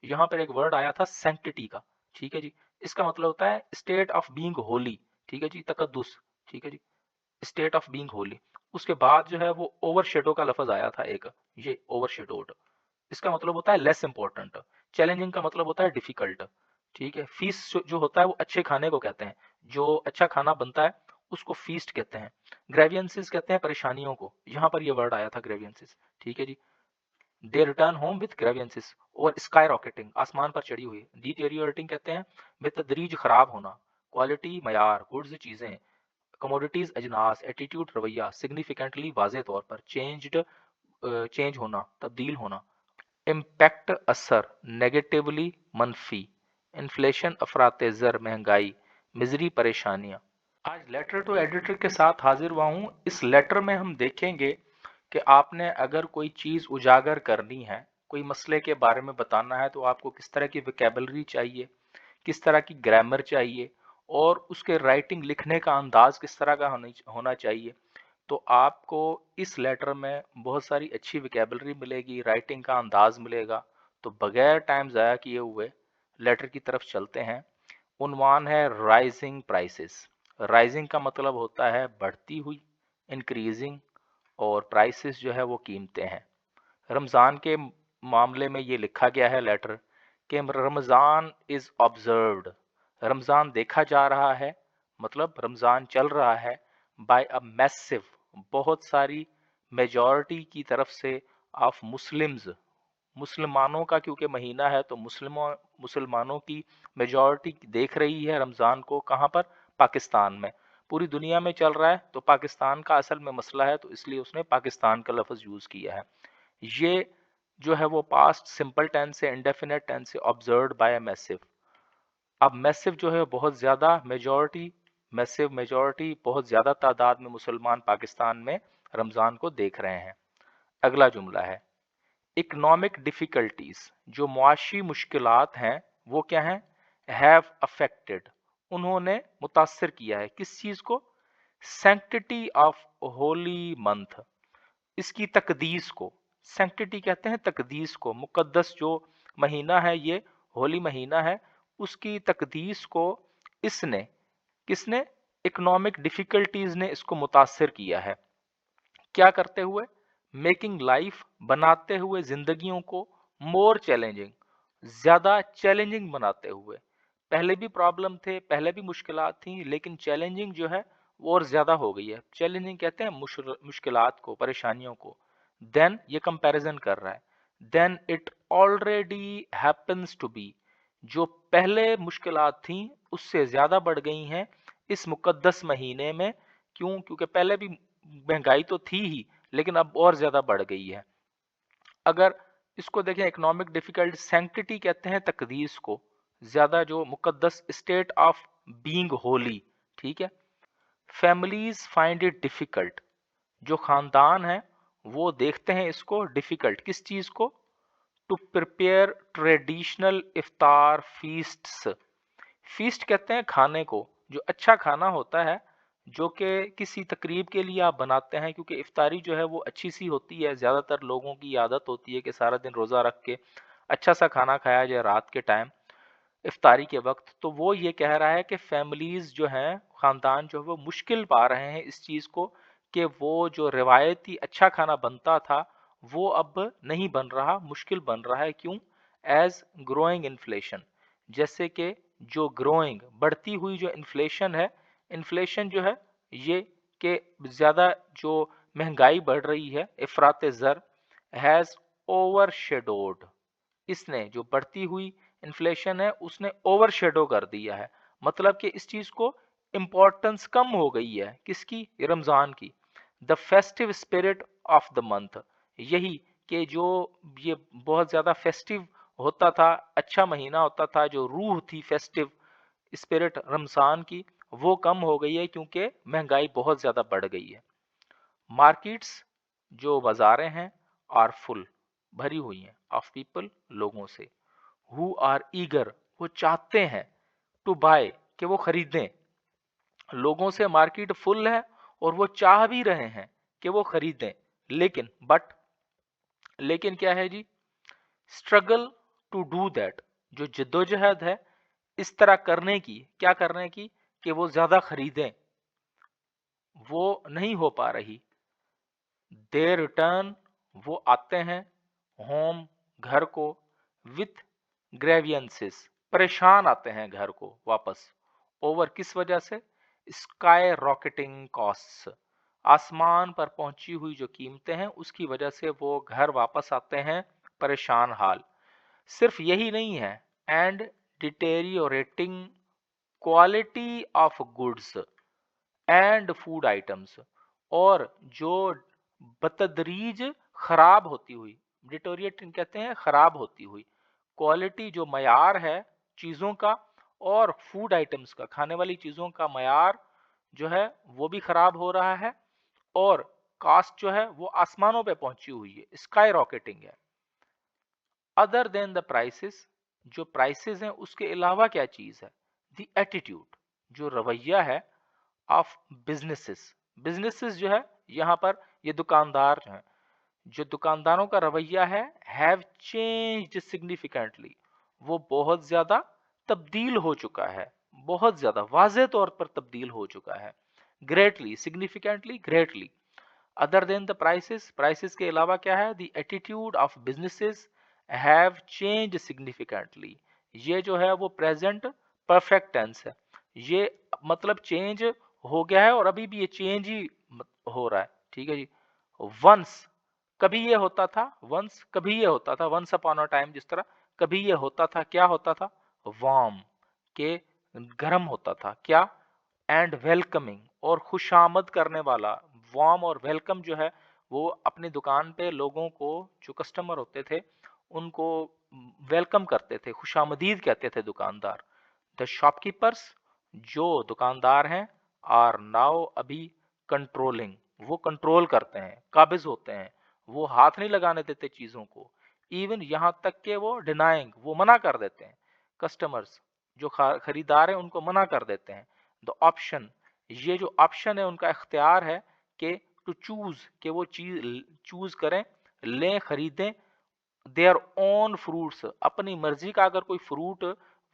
यहाँ पर एक वर्ड आया था सैंक्टिटी का, ठीक है जी। इसका मतलब होता है स्टेट ऑफ बीइंग होली, ठीक है जी, तकद्दुस, ठीक है जी, स्टेट ऑफ बीइंग होली। उसके बाद जो है वो ओवरशेडो का लफ्ज आया था एक, ये ओवरशेडोड, इसका मतलब होता है लेस इंपॉर्टेंट। चैलेंजिंग का मतलब होता है डिफिकल्ट, ठीक है। फीस जो होता है वो अच्छे खाने को कहते हैं, जो अच्छा खाना बनता है उसको फीस्ट कहते हैं। ग्रेवियंसिस कहते हैं परेशानियों को, यहाँ पर ये वर्ड आया था ग्रेवियंसिस, ठीक है जी। दे रिटर्न होम विद ग्रेवियंसिस, और स्काई रॉकेटिंग, आसमान पर चढ़ी हुई। डिटेरियोरेटिंग कहते हैं बेतदरीज खराब होना। क्वालिटी मयार, गुड्स चीजें। कमोडिटीज अजनास, एटीट्यूड रवैया। सिग्निफिकेंटली वाजे तौर पर। चेंज्ड चेंज होना, तब्दील होना। इम्पैक्ट असर, नेगेटिवली मनफी। इन्फ्लेशन अफराते ज़र, महंगाई। मिजरी परेशानियां। आज लेटर टू एडिटर के साथ हाजिर हुआ हूँ। इस लेटर में हम देखेंगे कि आपने अगर कोई चीज़ उजागर करनी है, कोई मसले के बारे में बताना है, तो आपको किस तरह की वोकैबुलरी चाहिए, किस तरह की ग्रामर चाहिए, और उसके राइटिंग लिखने का अंदाज किस तरह का होना चाहिए। तो आपको इस लेटर में बहुत सारी अच्छी वोकैबुलरी मिलेगी, राइटिंग का अंदाज मिलेगा। तो बगैर टाइम ज़ाया किए हुए लेटर की तरफ चलते हैं। उन्वान है राइजिंग प्राइसेस। राइजिंग का मतलब होता है बढ़ती हुई, इंक्रीजिंग, और प्राइसेस जो है वो कीमतें हैं। रमज़ान के मामले में ये लिखा गया है लेटर कि रमज़ान इज़ ऑब्जर्व्ड, रमज़ान देखा जा रहा है, मतलब रमज़ान चल रहा है, बाय अ मैसिव, बहुत सारी, मेजॉरिटी की तरफ से, ऑफ मुस्लिम्स, मुसलमानों का क्योंकि महीना है तो मुसलमानों की मेजॉरिटी देख रही है रमज़ान को। कहाँ पर? पाकिस्तान में। पूरी दुनिया में चल रहा है तो पाकिस्तान का असल में मसला है, तो इसलिए उसने पाकिस्तान का लफ्ज़ यूज़ किया है। ये जो है वो पास्ट सिंपल टेंस से इंडेफिनेट टेंस से ऑब्जर्व्ड बाय मैसिव। अब मैसिव जो है बहुत ज़्यादा, मेजॉरिटी, मैसिव मेजॉरिटी, बहुत ज़्यादा तादाद में मुसलमान पाकिस्तान में रमज़ान को देख रहे हैं। अगला जुमला है इकोनॉमिक डिफ़िकल्टीज, जो मुआशी मुश्किलात हैं वो क्या हैं? हैव अफेक्टेड, उन्होंने मुतासर किया है, किस चीज़ को? सैंक्टिटी ऑफ होली मंथ, इसकी तकदीस को। सैंक्टिटी कहते हैं तकदीस को, मुकद्दस जो महीना है, ये होली महीना है, उसकी तकदीस को इसने, किसने? इकोनॉमिक डिफ़िकल्टीज ने इसको मुतासर किया है। क्या करते हुए? मेकिंग लाइफ, बनाते हुए जिंदगियों को, मोर चैलेंजिंग, ज्यादा चैलेंजिंग बनाते हुए। पहले भी प्रॉब्लम थे, पहले भी मुश्किलात थी, लेकिन चैलेंजिंग जो है वो और ज्यादा हो गई है। चैलेंजिंग कहते हैं मुश्किलात को, परेशानियों को। देन ये कंपैरिजन कर रहा है, then it already happens to be, जो पहले मुश्किलात थी उससे ज्यादा बढ़ गई हैं इस मुकद्दस महीने में। क्यों? क्योंकि पहले भी महंगाई तो थी ही, लेकिन अब और ज्यादा बढ़ गई है। अगर इसको देखें, इकोनॉमिक डिफिकल्ट, सैंक्टिटी कहते हैं तकदीस को, ज्यादा जो मुकद्दस, स्टेट ऑफ बीइंग होली, ठीक है। फैमिलीज फाइंड इट डिफिकल्ट, जो खानदान है वो देखते हैं इसको डिफिकल्ट, किस चीज को? To prepare traditional iftar feasts. Feast कहते हैं खाने को, जो अच्छा खाना होता है, जो कि किसी तकरीब के लिए आप बनाते हैं, क्योंकि इफ्तारी जो है वो अच्छी सी होती है। ज़्यादातर लोगों की आदत होती है कि सारा दिन रोज़ा रख के अच्छा सा खाना खाया जाए रात के टाइम, इफ्तारी के वक्त। तो वो ये कह रहा है कि फैमिलीज़ जो हैं, ख़ानदान जो है वो मुश्किल पा रहे हैं इस चीज़ को, कि वो जो रिवायती अच्छा खाना बनता था वो अब नहीं बन रहा, मुश्किल बन रहा है। क्यों? एज ग्रोइंग इन्फ्लेशन, जैसे कि जो ग्रोइंग, बढ़ती हुई जो इन्फ्लेशन है, इन्फ्लेशन जो है ये कि ज़्यादा जो महंगाई बढ़ रही है, इफरात ज़र, हैज़ ओवर शेडोड, इसने, जो बढ़ती हुई इन्फ्लेशन है उसने ओवरशेडो कर दिया है। मतलब कि इस चीज को इंपॉर्टेंस कम हो गई है, किसकी? रमजान की। The festive spirit of the month, यही कि जो ये बहुत ज्यादा फेस्टिव होता था, अच्छा महीना होता था, जो रूह थी फेस्टिव स्पिरिट रमजान की, वो कम हो गई है क्योंकि महंगाई बहुत ज्यादा बढ़ गई है। मार्केट्स, जो बाजारें हैं, आर फुल, भरी हुई हैं, ऑफ पीपल, लोगों से, हु आर ईगर, वो चाहते हैं, टू बाय, कि वो खरीदें। लोगों से मार्केट फुल है और वो चाह भी रहे हैं कि वो खरीदें, लेकिन बट, लेकिन क्या है जी? स्ट्रगल टू डू दैट, जो जिद्दोजहद है इस तरह करने की, क्या करने की, कि वो ज्यादा खरीदें, वो नहीं हो पा रही। दे रिटर्न, वो आते हैं, होम, घर को, विथ ग्रेवियंसेस, परेशान आते हैं घर को वापस, ओवर, किस वजह से, स्काई रॉकेटिंग कॉस्ट्स, आसमान पर पहुंची हुई जो कीमतें हैं उसकी वजह से वो घर वापस आते हैं परेशान हाल। सिर्फ यही नहीं है, and deteriorating quality of goods and food items, और जो बतदरीज खराब होती हुई, डिटोरिएट कहते हैं खराब होती हुई, क्वालिटी जो मयार है चीजों का, और फूड आइटम्स का, खाने वाली चीजों का मयार जो है वो भी खराब हो रहा है, और कास्ट जो है वो आसमानों पे पहुंची हुई है, स्काई रॉकेटिंग है। अदर देन द प्राइसेस, जो प्राइसेस हैं उसके अलावा क्या चीज है, द एटीट्यूड, जो रवैया है ऑफ बिजनेसेस, बिजनेसेस जो है यहाँ पर ये दुकानदार हैं, जो दुकानदारों का रवैया है, हैव चेंज्ड सिग्निफिकेंटली, वो बहुत ज्यादा तब्दील हो चुका है, बहुत ज्यादा वाज़े तौर पर तब्दील हो चुका है, greatly, significantly, greatly. Other than the prices, prices के अलावा क्या है, the attitude of businesses have change significantly, ये जो है वो प्रेजेंट परफेक्ट टेंस है, ये मतलब चेंज हो गया है और अभी भी ये चेंज ही हो रहा है, ठीक है जी। वंस, कभी ये होता था, वंस कभी ये होता था, वंस अपॉन अ टाइम जिस तरह कभी ये होता था, क्या होता था, वार्म, के गर्म होता था, क्या, एंड वेलकमिंग, और खुशामद करने वाला, वार्म और वेलकम जो है वो अपनी दुकान पे लोगों को, जो कस्टमर होते थे उनको वेलकम करते थे, खुशामदीद कहते थे दुकानदार। द शॉपकीपर्स, जो दुकानदार हैं, आर नाउ, अभी, कंट्रोलिंग, वो कंट्रोल करते हैं, काबिज होते हैं, वो हाथ नहीं लगाने देते चीजों को, इवन यहां तक के वो डिनाइंग, वो मना कर देते हैं, कस्टमर्स जो खरीदार हैं उनको मना कर देते हैं। द ऑप्शन, ये जो ऑप्शन है उनका इख्तियार है कि टू चूज, कि वो चीज चूज करें, लें, खरीदें, देयर ओन फ्रूट्स, अपनी मर्जी का अगर कोई फ्रूट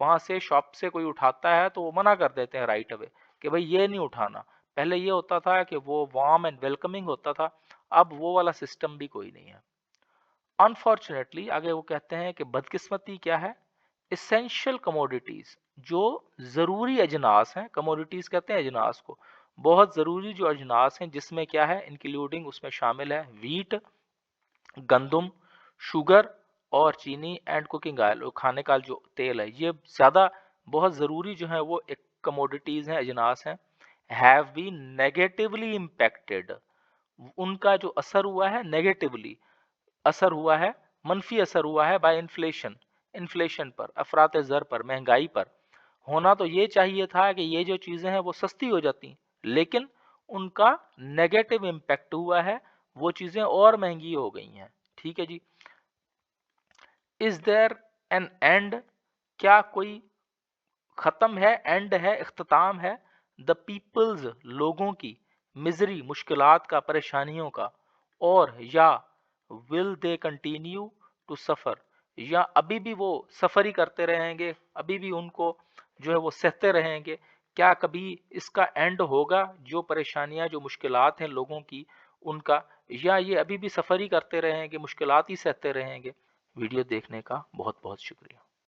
वहां से शॉप से कोई उठाता है तो वो मना कर देते हैं राइट अवे कि भाई ये नहीं उठाना। पहले ये होता था कि वो वार्म एंड वेलकमिंग होता था, अब वो वाला सिस्टम भी कोई नहीं है। अनफॉर्चुनेटली, आगे वो कहते हैं कि बदकिस्मती क्या है, इसेंशियल कमोडिटीज, जो जरूरी अजनास हैं, कमोडिटीज कहते हैं अजनास को, बहुत जरूरी जो अजनास हैं जिसमें क्या है, इंक्लूडिंग, उसमें शामिल है वीट, गंदुम, शुगर और चीनी, एंड कुकिंग ऑयल, खाने का जो तेल है, ये ज्यादा बहुत जरूरी जो है वो एक कमोडिटीज हैं, अजनास हैं, हैव बीन नेगेटिवली इम्पैक्टेड, उनका जो असर हुआ है नेगेटिवली, असर हुआ है, मनफी असर हुआ है, बाय इन्फ्लेशन, इन्फ्लेशन पर, अफरात ज़र पर, महंगाई पर। होना तो ये चाहिए था कि ये जो चीजें हैं वो सस्ती हो जाती, लेकिन उनका नेगेटिव इम्पैक्ट हुआ है, वो चीजें और महंगी हो गई हैं, ठीक है जी। इज देयर एन एंड, क्या कोई खत्म है, एंड है, इख्तिताम है, द पीपल्स, लोगों की, मिजरी, मुश्किलात का, परेशानियों का, और या will they continue to suffer, या अभी भी वो सफर ही करते रहेंगे, अभी भी उनको जो है वो सहते रहेंगे, क्या कभी इसका एंड होगा, जो परेशानियां, जो मुश्किलात हैं लोगों की उनका, या ये अभी भी सफर ही करते रहेंगे, मुश्किलात ही सहते रहेंगे। वीडियो देखने का बहुत बहुत शुक्रिया।